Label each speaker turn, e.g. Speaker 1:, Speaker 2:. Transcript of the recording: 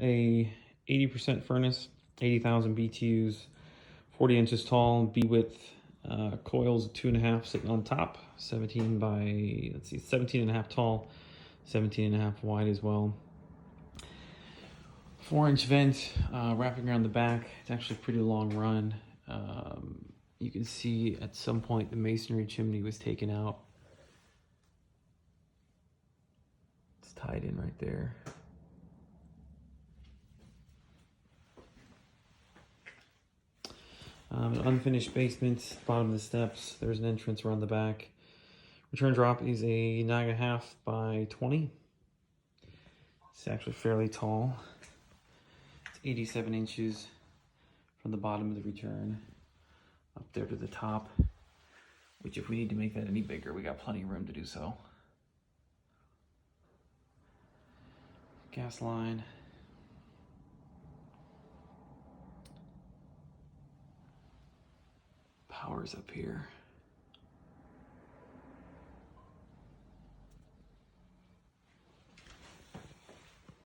Speaker 1: A 80% furnace, 80,000 BTUs, 40 inches tall, B width, coils 2.5 sitting on top, 17 by, let's see, 17.5 tall, 17.5 wide as well. 4-inch vent wrapping around the back. It's actually a pretty long run. You can see at some point the masonry chimney was taken out. It's tied in right there. An unfinished basement, bottom of the steps. There's an entrance around the back. Return drop is a 9.5 by 20. It's actually fairly tall. It's 87 inches from the bottom of the return up there to the top, which if we need to make that any bigger, we got plenty of room to do so. Gas line. Power's up here.